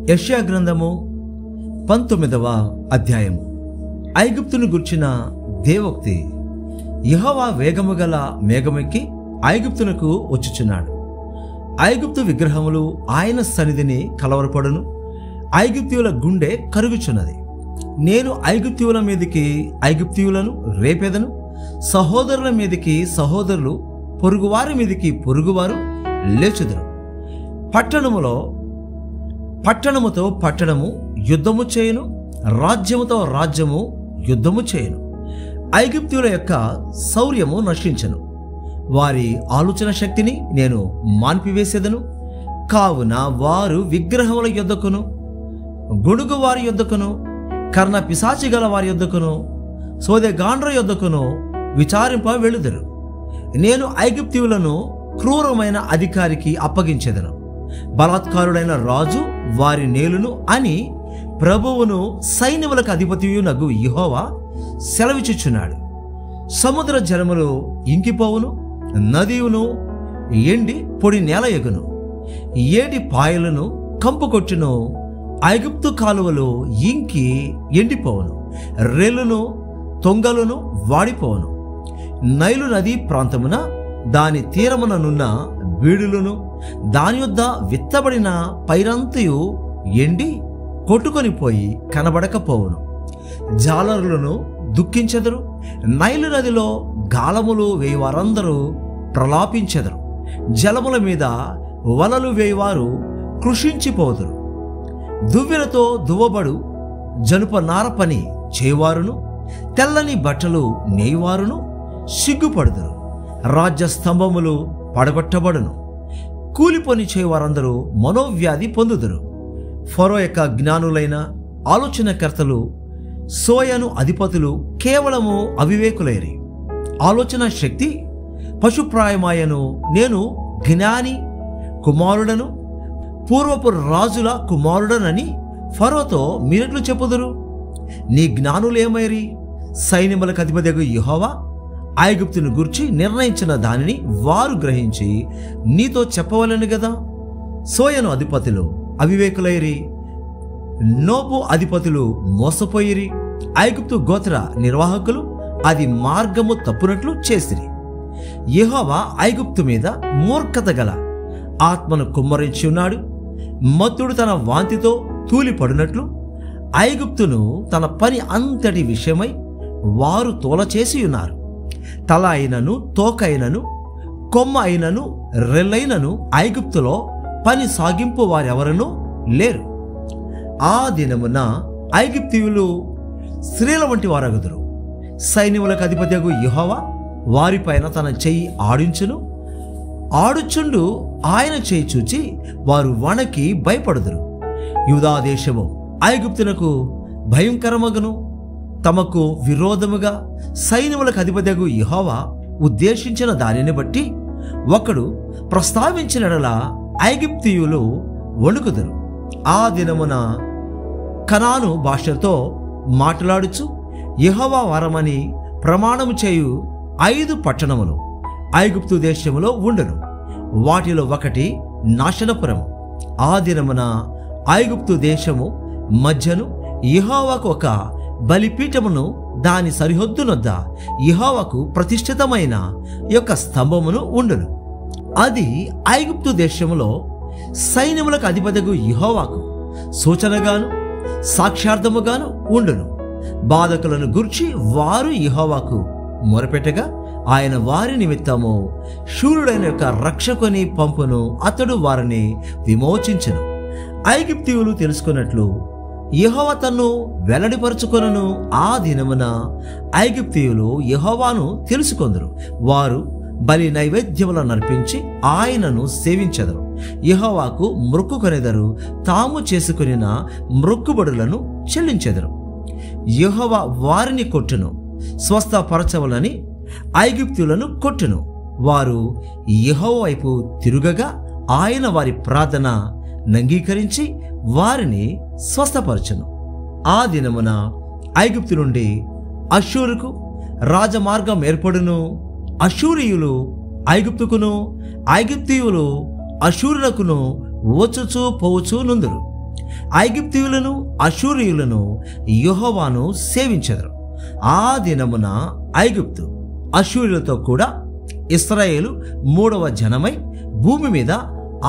యెషయా గ్రంథము 19వ అధ్యాయము. ఐగుప్తును గుర్చిన దేవోక్తి. యెహోవా వేగము గల మేఘమెక్కి ఐగుప్తునకు వచ్చుచున్నాడు. ఐగుప్తు విగ్రహములు ఆయన సన్నిధిని కలవరపడును. ఐగుప్తీయుల గుండె కరుగుచున్నది. నేను ఐగుప్తీయుల మీదికి ఐగుప్తీయులను రేపెదను. సహోదరుల మీదికి సహోదరులు, పొరుగువారి మీదికి పొరుగువారు లేచుదురు. పట్టణముతో పట్టణము యుద్ధము చేయును, రాజ్యముతో రాజ్యము యుద్ధము చేయును. ఐగుప్తీయుల యొక్క శౌర్యము నశించను. వారి ఆలోచన శక్తిని నేను మాన్పివేసేదను. కావున వారు విగ్రహముల యొద్దకును, గొడుగు వారి యొద్దకును, కర్ణ పిశాచి గల వారి యొద్దకును, సోదెగాండ్ర యొద్దకును విచారింప వెళుదురు. నేను ఐగుప్తీయులను క్రూరమైన అధికారికి అప్పగించెదను. బలాత్కారుడైన రాజు వారి నేలును అని ప్రభువును సైన్యములకు అధిపతియునగు యెహోవా సెలవిచ్చుచున్నాడు. సముద్ర జలములు ఇంకిపోవును, నదియును ఎండి పొడి నేల ఎగును. ఏటి పాయలను కంపు కొట్టును, ఐగుప్తు కాలువలు ఇంకి ఎండిపోవును. రెల్లును తొంగలును వాడిపోవును. నైలు నది ప్రాంతమున దాని తీరముననున్న బీడులను, దాని యొద్ద విత్తబడిన పైరంతయు ఎండి కొట్టుకొని పోయి కనబడకపోవును. జాలరులను దుఃఖించెదరు. నైలు నదిలో గాలములు వేయవారందరూ ప్రలాపించెదరు. జలముల మీద వలలు వేయవారు కృషించిపోదురు. దువ్వెలతో దువ్వబడు జనుప నార పని చేయవారును, తెల్లని బట్టలు నేయవారును సిగ్గుపడుదురు. రాజ్య స్తంభములు పడగొట్టబడును. కూలిపని చేయవారందరూ మనోవ్యాధి పొందుదురు. ఫరో యొక్క జ్ఞానులైన ఆలోచనకర్తలు, సోయను అధిపతులు కేవలము అవివేకులైరి. ఆలోచన శక్తి పశుప్రాయమాయను. నేను జ్ఞాని కుమారుడను, పూర్వపు రాజుల కుమారుడనని ఫరోతో మీరెట్లు చెప్పుదురు? నీ జ్ఞానులేమైరి? సైన్యములకు అధిపతియగు యెహోవా ఐగుప్తును గూర్చి నిర్ణయించిన దానిని వారు గ్రహించి నీతో చెప్పవలెను గదా. సోయను అధిపతులు అవివేకులైరి, నోబు అధిపతులు మోసపోయిరి. ఐగుప్తు గోత్ర నిర్వాహకులు అది మార్గము తప్పునట్లు చేసిరి. యెహోవా ఐగుప్తు మీద మూర్ఖత గల ఆత్మను కుమ్మరించి ఉన్నాడు. మత్తుడు తన వాంతితో తూలిపడినట్లు ఐగుప్తును తన పని అంతటి విషయమై వారు తోలచేసి ఉన్నారు. తల అయినను, తోక అయినను, కొమ్మ అయినను, రెల్లైనను ఐగుప్తులో పని సాగింపు వారెవరనూ లేరు. ఆ దినమున ఐగుప్తీయులు స్త్రీల వంటి వారగుదురు. సైన్యములకు అధిపతియగు యెహోవా వారిపైన తన చెయ్యి ఆడించును. ఆడుచుండు ఆయన చేయి చూచి వారు వణకి భయపడుదురు. యూదా దేశము ఐగుప్తునకు భయంకరమగును. తమకు విరోధముగా సైన్యములకు అధిపతియగు యెహోవా ఉద్దేశించిన దానిని బట్టి ఒకడు ప్రస్తావించినడలా ఐగుప్తీయులు వణుకుదురు. ఆ దినమున కనాను భాషతో మాట్లాడుచు యెహోవా వారమని ప్రమాణము చేయు 5 పట్టణములు ఐగుప్తు దేశములో ఉండును. వాటిలో ఒకటి నాశనపురము. ఆ దినమున ఐగుప్తు దేశము మధ్యను యెహోవాకు ఒక బలిపీఠమును, దాని సరిహద్దునొద్ద యెహోవాకు ప్రతిష్ఠితమైన యొక్క స్తంభమును ఉండును. అది ఐగుప్తు దేశములో సైన్యములకు అధిపతియగు యెహోవాకు సూచనగాను సాక్ష్యార్థముగాను ఉండును. బాధకులను గూర్చి వారు యెహోవాకు మొరపెట్టగా ఆయన వారి నిమిత్తము శూరుడైన యొక్క రక్షకుని పంపును. అతడు వారిని విమోచించును. ఐగుప్తీయులు తెలుసుకున్నట్లు యెహోవా తన్ను వెల్లడిపరుచుకొనును. ఆ దినమున ఐగుప్తీయులు యెహోవాను తెలుసుకొందురు. వారు బలి నైవేద్యములను నర్పించి ఆయనను సేవించెదరు. యెహోవాకు మ్రొక్కుకొనెదరు. తాము చేసుకొనిన మ్రొక్కుబడులను చెల్లించెదరు. యెహోవా వారిని కొట్టును. స్వస్థపరచవలని ఐగుప్తీయులను కొట్టును. వారు యెహోవా వైపు తిరుగగా ఆయన వారి ప్రార్థన నంగీకరించి వారిని స్వస్థపరచును. ఆ దినమున ఐగుప్తు నుండి అష్షూరుకు రాజమార్గం ఏర్పడును. అష్షూరీయులు ఐగుప్తుకును, ఐగుప్తీయులు అష్షూరులకును వచ్చుచూ పోవచ్చు నుందురు. ఐగుప్తీయులను అషూరీయులను యెహోవాను సేవించెదరు. ఆ దినమున ఐగుప్తు అషూరీయులతో కూడా ఇశ్రాయేలు 3వ జనమై భూమి మీద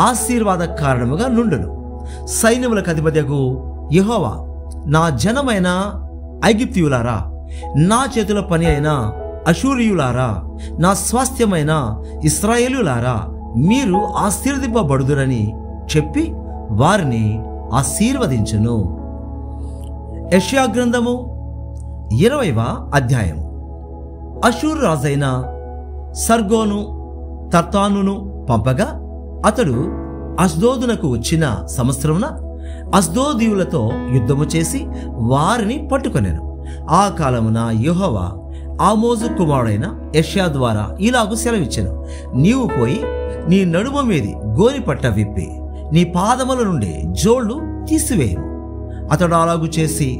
ఆశీర్వాద కారణముగా నుండును. సైన్యములకు అధిపతియగు యెహోవా, నా జనమైన ఐగుప్తీయులారా, నా చేతుల పని అయిన అషూరీయులారా, నా స్వాస్థ్యమైన ఇశ్రాయేలులారా, మీరు ఆశీర్వదింపబడుదురని చెప్పి వారిని ఆశీర్వదించును. యెషయా గ్రంథము 20వ అధ్యాయం. అషూరు రాజైన సర్గోను తర్తానును పంపగా అతడు అష్దోదునకు వచ్చిన సంవత్సరమున అష్దోదీయులతో యుద్ధము చేసి వారిని పట్టుకొనెను. ఆ కాలమున యెహోవా ఆమోజు కుమారుడైన యెషయా ద్వారా ఇలాగు సెలవిచ్చెను, నీవు పోయి నీ నడుమ మీది గోనిపట్ట విప్పి నీ పాదముల నుండి జోళ్లు తీసివేయము. అతడు అలాగు చేసి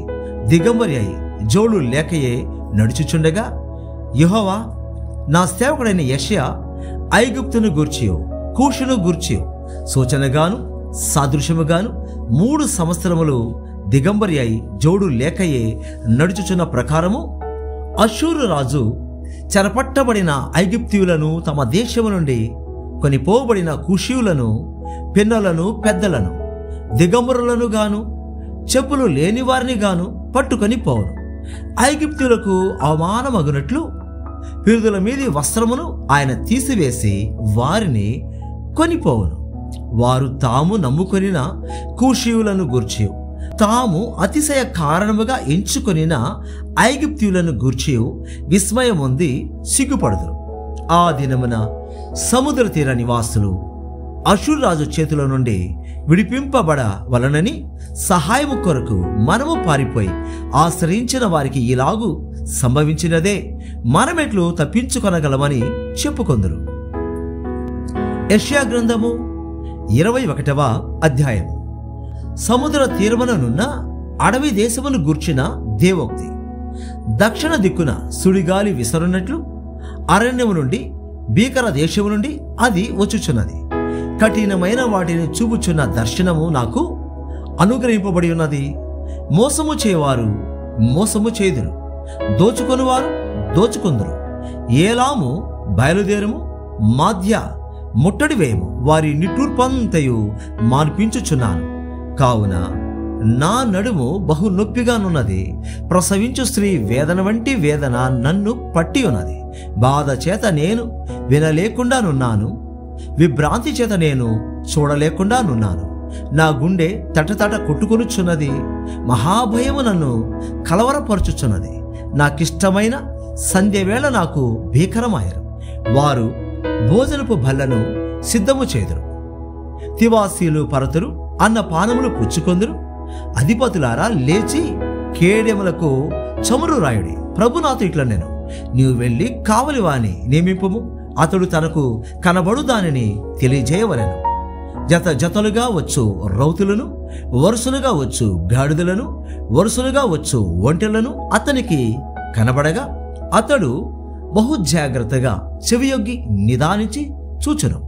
దిగంబరి అయి జోళ్లు లేకయే నడుచుచుండగా, యెహోవా నా సేవకుడైన యెషయా ఐగుప్తును గూర్చియో కూషును గూర్చియో సూచనగాను సాదృశ్యముగాను 3 సంవత్సరములు దిగంబరి అయి జోడు లేకయే నడుచుచున్న ప్రకారము అషూరు రాజు చెరపట్టబడిన ఐగుప్తీయులను తమ దేశము నుండి కొనిపోబడిన కూషీయులను, పిన్నలను, పెద్దలను, దిగంబరులను గాను చెప్పులు లేని వారిని గాను పట్టుకొని పోవును. ఐగుప్తీయులకు అవమానమగునట్లు పిరుదుల మీది వస్త్రమును ఆయన తీసివేసి వారిని కొనిపోవును. వారు తాము నమ్ముకొనిన కూషీయులను గూర్చియు తాము అతిశయ కారణముగా ఎంచుకొనిన ఐగుప్తీయులను గూర్చియు విస్మయమొంది సిగ్గుపడుదురు. ఆ దినమున సముద్ర తీర నివాసులు అషూరు రాజు చేతుల నుండి విడిపింపబడ వలనని సహాయము కొరకు మనము పారిపోయి ఆశ్రయించిన వారికి ఇలాగు సంభవించినదే, మనమెట్లు తప్పించుకొనగలమని చెప్పుకొందురు. యెషయా గ్రంథము 21వ అధ్యాయము. సముద్ర తీరముననున్న అడవి దేశమును గూర్చిన దేవోక్తి. దక్షిణ దిక్కున సుడిగాలి విసరునట్లు అరణ్యము నుండి భీకర దేశము నుండి అది వచ్చుచున్నది. కఠినమైన వాటిని చూపుచున్న దర్శనము నాకు అనుగ్రహింపబడి ఉన్నది. మోసము చేయవారు మోసము చేదురు, దోచుకొనువారు దోచుకొందురు. ఏలాము బయలుదేరము, మాధ్య ముట్టడి వేయము, వారి నిట్టూర్పంతయు మాన్పించుచున్నాను. కావున నా నడుము బహు నొప్పిగానున్నది, ప్రసవించు స్త్రీ వేదన వంటి వేదన నన్ను పట్టి ఉన్నది. బాధ చేత నేను వినలేకుండానున్నాను, విభ్రాంతి చేత నేను చూడలేకుండానున్నాను. నా గుండె తటతట కొట్టుకొనుచున్నది, మహాభయము నన్ను కలవరపరచుచున్నది. నాకిష్టమైన సంధ్యవేళ నాకు భీకరమాయరు. వారు భోజనపు బల్లను సిద్ధము చేదురు, తివాసీలు పరతురు, అన్న పానములు పుచ్చుకొందురు. అధిపతులారా లేచి కేడెములకు చమురు రాయుడి. ప్రభు నాతో ఇట్లా నేను, నీవు వెళ్ళి కావలివాని నియమింపుము, అతడు తనకు కనబడు దానిని తెలియజేయవలెను. జత జతలుగా వచ్చు రౌతులను, వరుసలుగా వచ్చు గాడిదలను, వరుసలుగా వచ్చు ఒంటెలను అతనికి కనబడగా అతడు బహు జాగ్రత్తగా చెవియొగ్గి నిదానించి చూచును.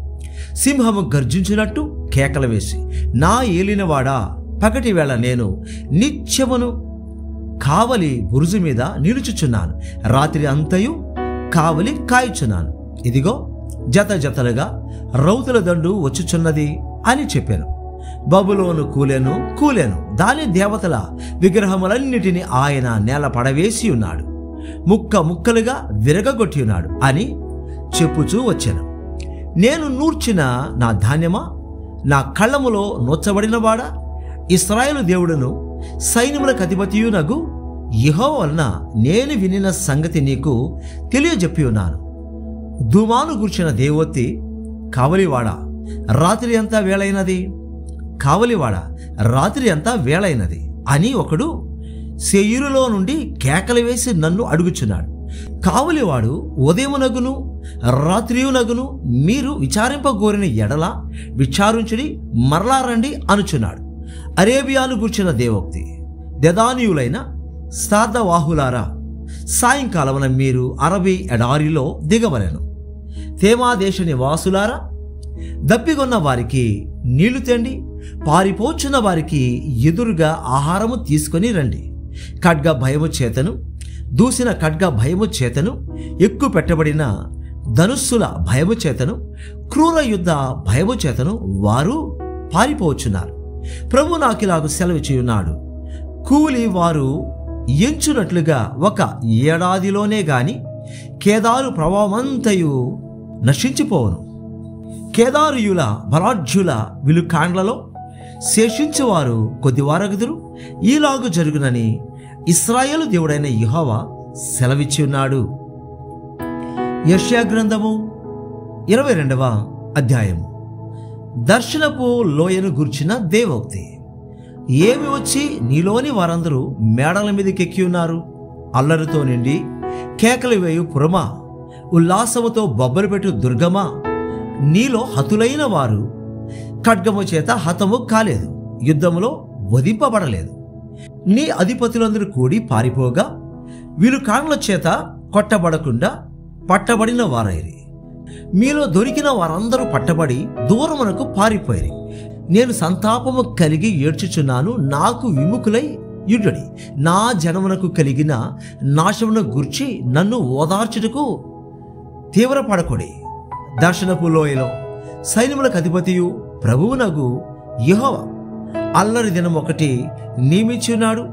సింహము గర్జించినట్టు కేకలు వేసి, నా ఏలినవాడా, పగటి వేళ నేను నిత్యమును కావలి బురుజు మీద నిలుచుచున్నాను, రాత్రి అంతయు కావలి కాయుచున్నాను. ఇదిగో జత జతలుగా రౌతుల దండు వచ్చుచున్నది అని చెప్పాను. బబులోను కూలెను, దాని దేవతల విగ్రహములన్నిటినీ ఆయన నేల పడవేసి ఉన్నాడు, ముక్క ముక్కలుగా విరగగొట్టి ఉన్నాడు అని చెప్పుచూ వచ్చాను. నేను నూర్చిన నా ధాన్యమా, నా కళ్ళములో నొచ్చబడినవాడా, ఇశ్రాయేలు దేవుడును సైన్యములకు అధిపతియునగు యెహోవా వలన నేను వినిన సంగతి నీకు తెలియజెప్పి ఉన్నాను. దుమాను గూర్చిన దేవోత్తి, కావలివాడా, రాత్రి అంతా వేళైనది, కావలివాడా, రాత్రి అంతా వేళైనది అని ఒకడు శేయీరులో నుండి కేకలు వేసి నన్ను అడుగుచున్నాడు. కావలివాడు ఉదయమునగును రాత్రియునగును మీరు విచారింపగోరిన ఎడల విచారించుడి, మరలా రండి అనుచున్నాడు. అరేబియాను గూర్చిన దేవోక్తి. దెదానీయులైన సార్దవాహులారా, సాయంకాలమున మీరు అరబీ ఎడారిలో దిగవలెను. తేమా దేశ నివాసులారా, దప్పిగొన్న వారికి నీళ్లు తెండి, పారిపోచున్న వారికి ఎదురుగా ఆహారము తీసుకొని రండి. ఖడ్గ భయము చేతను, దూసిన ఖడ్గ భయము చేతను, ఎక్కువ పెట్టబడిన ధనుస్సుల భయము చేతను, క్రూర యుద్ధ భయము చేతను వారు పారిపోవచ్చున్నారు. ప్రభు నాకిలాగు సెలవిచ్చియున్నాడు, కూలి వారు ఎంచునట్లుగా ఒక ఏడాదిలోనే గాని కేదారు ప్రభావమంతయు నశించిపోవను. కేదారుయుల బలాఢ్యుల విలుకాండ్లలో శేషించువారు కొద్దివారగుదురు. ఈలాగు జరుగునని ఇశ్రాయేలు దేవుడైన యెహోవా సెలవిచ్చి ఉన్నాడు. యెషయా గ్రంథము 22వ అధ్యాయము. దర్శనపు లోయను గూర్చిన దేవోక్తి. ఏమి వచ్చి నీలోని వారందరూ మేడల మీదకెక్కి ఉన్నారు? అల్లరితో నిండి కేకలు వేయు పురమా, ఉల్లాసముతో బొబ్బలు పెట్టు దుర్గమా, నీలో హతులైన వారు ఖడ్గము చేత హతము కాలేదు, యుద్ధములో వధింపబడలేదు. నీ అధిపతులందరూ కూడి పారిపోగా విలుకాండ్ల చేత కొట్టబడకుండా పట్టబడిన వారైరి. మీలో దొరికిన వారందరూ పట్టబడి దూరమునకు పారిపోయి, నేను సంతాపము కలిగి ఏడ్చుచున్నాను, నాకు విముఖులై యుడ్డి. నా జనమునకు కలిగిన నాశమును గూర్చి నన్ను ఓదార్చుటకు తీవ్రపడకొడి. దర్శనపు లోయలో సైన్యములకు అధిపతియు ప్రభువునగు యెహోవా అల్లరి దినం ఒకటి నియమించున్నాడు.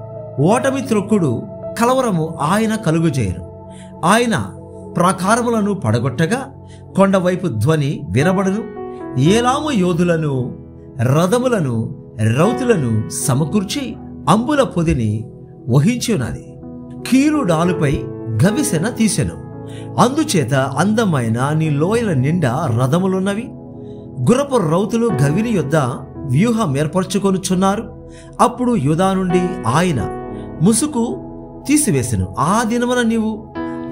ఓటమి త్రొక్కుడు కలవరము ఆయన కలుగుచేయను. ఆయన ప్రాకారములను పడగొట్టగా కొండవైపు ధ్వని వినబడును. ఏలాము యోధులను, రథములను, రౌతులను సమకూర్చి అంబుల పొదిని వహించి ఉన్నది. కీలు డాలుపై గవిసెన తీసెను. అందుచేత అందమైన నీ లోయల నిండా రథములున్నవి. గుర్రపు రౌతులు గవిని యొద్ద వ్యూహం ఏర్పరచుకొనుచున్నారు. అప్పుడు యూదా నుండి ఆయన ముసుకు తీసివేసెను. ఆ దినమున నీవు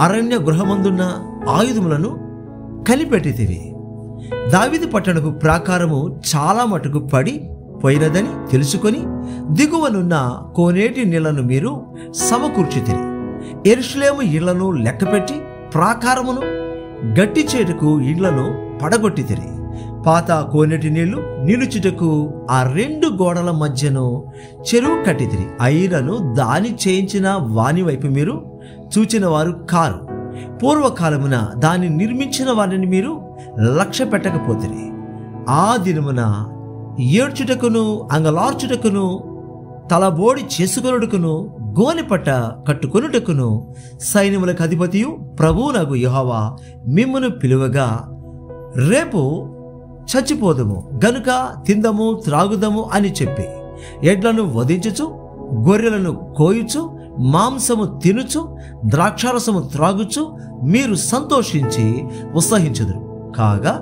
అరణ్య గృహమందున్న ఆయుధములను కనిపెట్టితివి. దావీదు పట్టణపు ప్రాకారము చాలా మటుకు పడి పోయినదని తెలుసుకొని దిగువనున్న కోనేటి నీళ్లను మీరు సమకూర్చితిరి. యెరూషలేము ఇళ్లను లెక్కపెట్టి ప్రాకారమును గట్టి చేటుకు ఇళ్లను పడగొట్టితిరి. పాత కోనేటి నీళ్లు నిలుచుటకు ఆ రెండు గోడల మధ్యను చెరువు కట్టితిరి. అయినను దాని చేయించిన వాని వైపు మీరు చూచిన వారు కారు. పూర్వకాలమున దాన్ని నిర్మించిన వారిని మీరు లక్ష్య పెట్టకపోతిరి. ఆ దినమున ఏడ్చుటకును, అంగలార్చుటకును, తలబోడి చేసుకొనుటకును, గోనెపట్ట కట్టుకొనుటకును సైన్యములకు అధిపతియు ప్రభువునగు యెహోవా మిమ్మును పిలువగా, రేపు చచ్చిపోదుము గనుక తిందము త్రాగుదము అని చెప్పి ఎడ్లను వధించుచు, గొర్రెలను కోయుచు, మాంసము తినుచు, ద్రాక్షారసము త్రాగుచు మీరు సంతోషించి ఉత్సహించుదురు. కాగా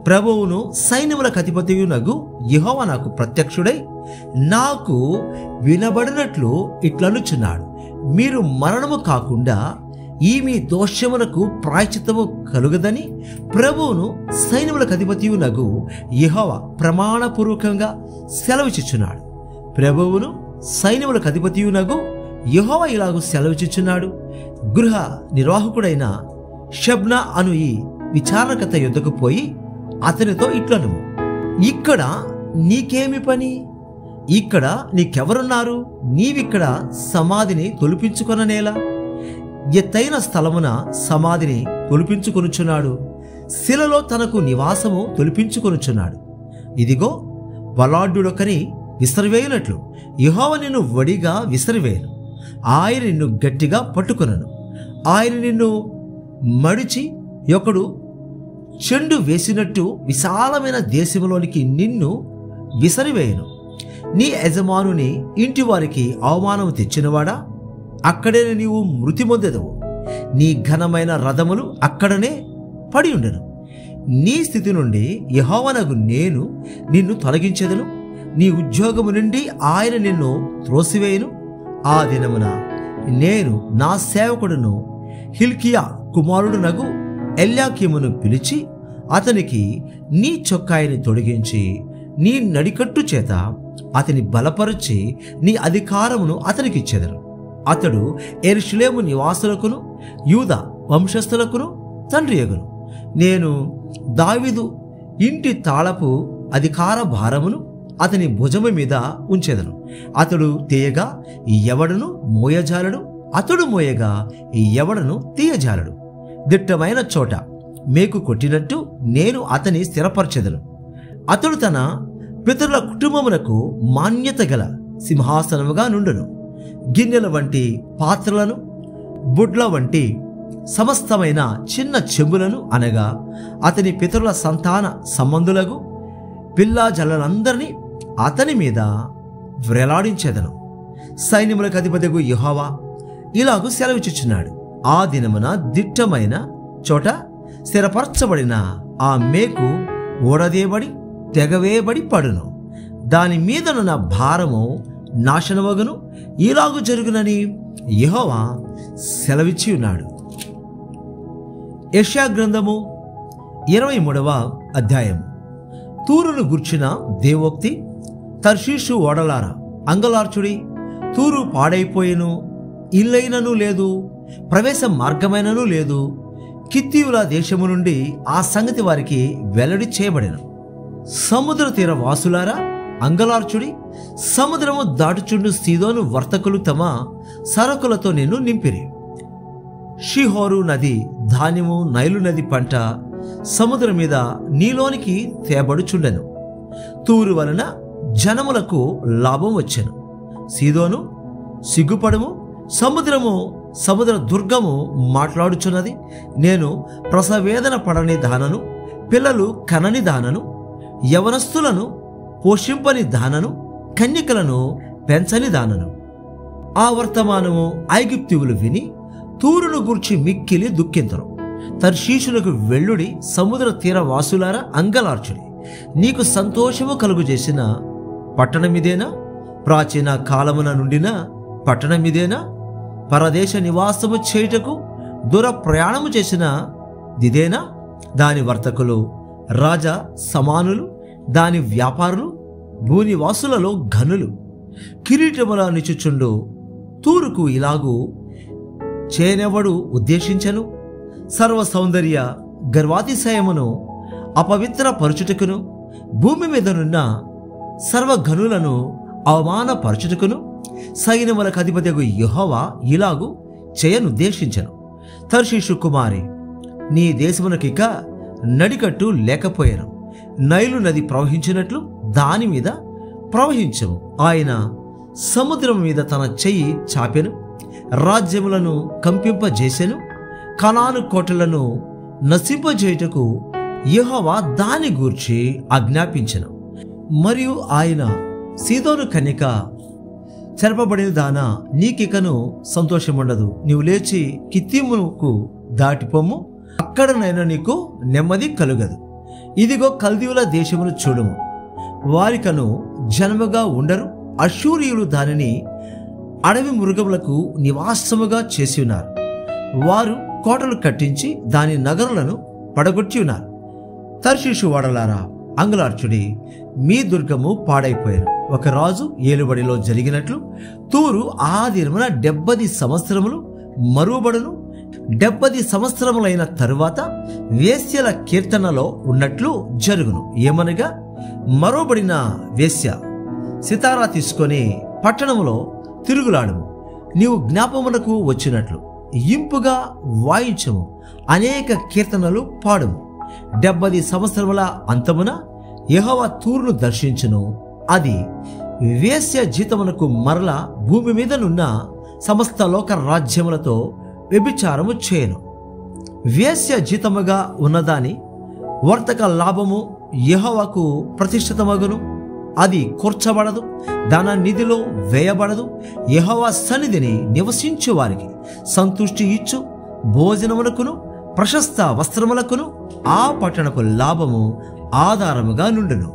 ప్రభువును సైన్యములకు అధిపతియునగు యెహోవా నాకు ప్రత్యక్షుడై నాకు వినబడినట్లు ఇట్లనుచున్నాడు, మీరు మరణము కాకుండా ఈ మీ దోషమునకు ప్రాయశ్చిత్తము కలుగదని ప్రభువును సైన్యములకు అధిపతియునగు యెహోవా ప్రమాణపూర్వకంగా సెలవిచ్చుచున్నాడు. ప్రభువును సైన్యములకు అధిపతియునగు యెహోవా ఇలాగు సెలవిచ్చుచున్నాడు, గృహ నిర్వాహకుడైన షబ్నా అను ఈ విచారణకర్త యుద్ధకు పోయి అతనితో ఇట్లను, ఇక్కడ నీకేమి పని? ఇక్కడ నీకెవరున్నారు? నీవిక్కడ సమాధిని తొలిపించుకొననేలా? ఎత్తైన స్థలమున సమాధిని తొలిపించుకొనుచున్నాడు, శిలలో తనకు నివాసము తొలిపించుకొనుచున్నాడు. ఇదిగో బలాఢ్యుడొకని విసిరివేయునట్లు యెహోవా నిన్ను వడిగా విసిరివేయను. ఆయన నిన్ను గట్టిగా పట్టుకొనను. ఆయన నిన్ను మడిచి ఒకడు చెండు వేసినట్టు విశాలమైన దేశంలోనికి నిన్ను విసిరివేయను. నీ యజమానుని ఇంటి వారికి అవమానము తెచ్చినవాడా, అక్కడే నీవు మృతి పొందెదవు. నీ ఘనమైన రథములు అక్కడనే పడి ఉండెను. నీ స్థితి నుండి యెహోవానగు నేను నిన్ను తొలగించెదను. నీ ఉద్యోగము నుండి ఆయన నిన్ను త్రోసివేయను. ఆ దినమున నేను నా సేవకుడును హిల్కియా కుమారుడునగు ఎల్యాకీమును పిలిచి అతనికి నీ చొక్కాయిని తొడిగించి నీ నడికట్టు చేత అతని బలపరిచి నీ అధికారమును అతనికిచ్చెదను. అతడు యెరూషలేము నివాసులకును యూదా వంశస్థులకును తండ్రి యగును. నేను దావీదు ఇంటి తాళపు అధికార భారమును అతని భుజము మీద ఉంచెదను. అతడు తీయగా ఎవడను మోయజాలడు, అతడు మోయగా ఎవడను తీయజాలడు. దిట్టమైన చోట మేకు కొట్టినట్టు నేను అతని స్థిరపరచెదను. అతడు తన పితరుల కుటుంబమునకు మాన్యత గల సింహాసనముగా నుండును. గిన్నెల వంటి పాత్రలను, బుడ్ల వంటి సమస్తమైన చిన్న చెంబులను అనగా అతని పితరుల సంతాన సంబంధులకు పిల్లా జల్లలందరినీ అతని మీద వ్రేలాడించెదను. సైన్యములకు అధిపతిగు యెహోవా ఇలాగు సెలవిచ్చుచున్నాడు. ఆ దినమున దిట్టమైన చోట స్థిరపరచబడిన ఆ మేకు ఊడదేయబడి తెగవేయబడి పడును. దాని మీదనున్న భారము నాశనమగును. ఇలాగు జరుగునని యెహోవా సెలవిచ్చి ఉన్నాడు. యెషయా గ్రంథము 23వ అధ్యాయం. తూరును గూర్చిన దేవోక్తి. తర్షీషు ఓడలారా అంగలార్చుడి, తూరు పాడైపోయెను, ఇల్లైనను లేదు, ప్రవేశ మార్గమైనను లేదు. కిత్తీయుల దేశము నుండి ఆ సంగతి వారికి వెల్లడి చేయబడెను. సముద్ర తీర వాసులారా అంగలార్చుడి, సముద్రము దాటుచుండు సీదోను వర్తకులు తమ సరకులతో నిన్ను నింపిరి. షిహోరు నది ధాన్యము, నైలు నది పంట సముద్రం మీద నీలోనికి తేబడుచుండెను. తూరు వలన జనములకు లాభం వచ్చెను. సీదోను సిగ్గుపడము, సముద్ర దుర్గము మాట్లాడుచున్నది. నేను ప్రసవేదన పడని దానను, పిల్లలు కనని దానను, యవనస్తులను పోషింపని దానను, కన్యకలను పెంచని దానను. ఆ వర్తమానము ఐగుప్తీయులు విని తూరును గూర్చి మిక్కిలి దుఃఖింతరు. తర్షీషులకు వెల్లుడి, సముద్ర తీర వాసులారా అంగలార్చుడి. నీకు సంతోషము కలుగు చేసిన పట్టణమిదేనా? ప్రాచీన కాలమున నుండిన పట్టణమిదేనా? పరదేశ నివాసము చేయుటకు దూర ప్రయాణము చేసిన దిదేనా? దాని వర్తకులు రాజా సమానులు, దాని వ్యాపారులు భూనివాసులలో ఘనులు. కిరీటముల నిచుచుండు తూరుకు ఇలాగు చేయనెవడు ఉద్దేశించను? సర్వ సౌందర్య గర్వాతిశయమును అపవిత్ర పరచుటకును, భూమి మీదనున్న సర్వఘనులను అవమానపరచుటకును సైన్యములకు అధిపతియగు యెహోవా ఇలాగు చేయనుద్దేశించను. తర్షీషు కుమారి, నీ దేశమునకిక నడికట్టు లేకపోయాను. నైలు నది ప్రవహించినట్లు దాని మీద ప్రవహించము. ఆయన సముద్రం మీద తన చెయ్యి చాపెను, రాజ్యములను కంపింపజేసెను. కనాను కోటలను నశింపజేయుటకు యెహోవా దాని గూర్చి ఆజ్ఞాపించెను. మరియు ఆయన సీదోను కన్యక చెరపబడిన దానా, నీకికను సంతోషముండదు. నీవు లేచి కిత్తీముకు దాటిపోము, అక్కడనైనా నీకు నెమ్మది కలుగదు. ఇదిగో కల్దీయుల దేశమును చూడుము, వారికను జనముగా ఉండరు. అష్షూరీయులు దానిని అడవి మృగములకు నివాసముగా చేసి ఉన్నారు. వారు కోటలు కట్టించి దాని నగరులను పడగొట్టి ఉన్నారు. తర్షీషు వాడలారా అంగలార్చుడి, మీ దుర్గము పాడైపోయాను. ఒక రాజు ఏలుబడిలో జరిగినట్లు తూరు ఆ దినమున 70 సంవత్సరములు మరువబడును. 70 సంవత్సరములైన తరువాత వేశ్యల కీర్తనలో ఉన్నట్లు జరుగును. ఏమనగా, మరోబడిన వేశ్య సితారా తీసుకొని పట్టణములో తిరుగులాడుము. నీవు జ్ఞాపమునకు వచ్చినట్లు ఇంపుగా వాయించము, అనేక కీర్తనలు పాడుము. 70 సంవత్సరముల అంతమున యెహోవా తూరును దర్శించును. అది వేశ్య జీతమునకు మరల భూమి మీదనున్న సమస్త లోక రాజ్యములతో వ్యభిచారము చేయను. వేశ్య జీతముగా ఉన్నదాని వర్తక లాభము యెహోవాకు ప్రతిష్ఠితమగును. అది కూర్చబడదు, దాని నిధిలో వేయబడదు. యెహోవా సన్నిధిని నివసించు వారికి సంతుష్టి ఇచ్చు భోజనమునకును ప్రశస్త వస్త్రములకును ఆ పట్టణపు లాభము ఆధారముగా నుండును.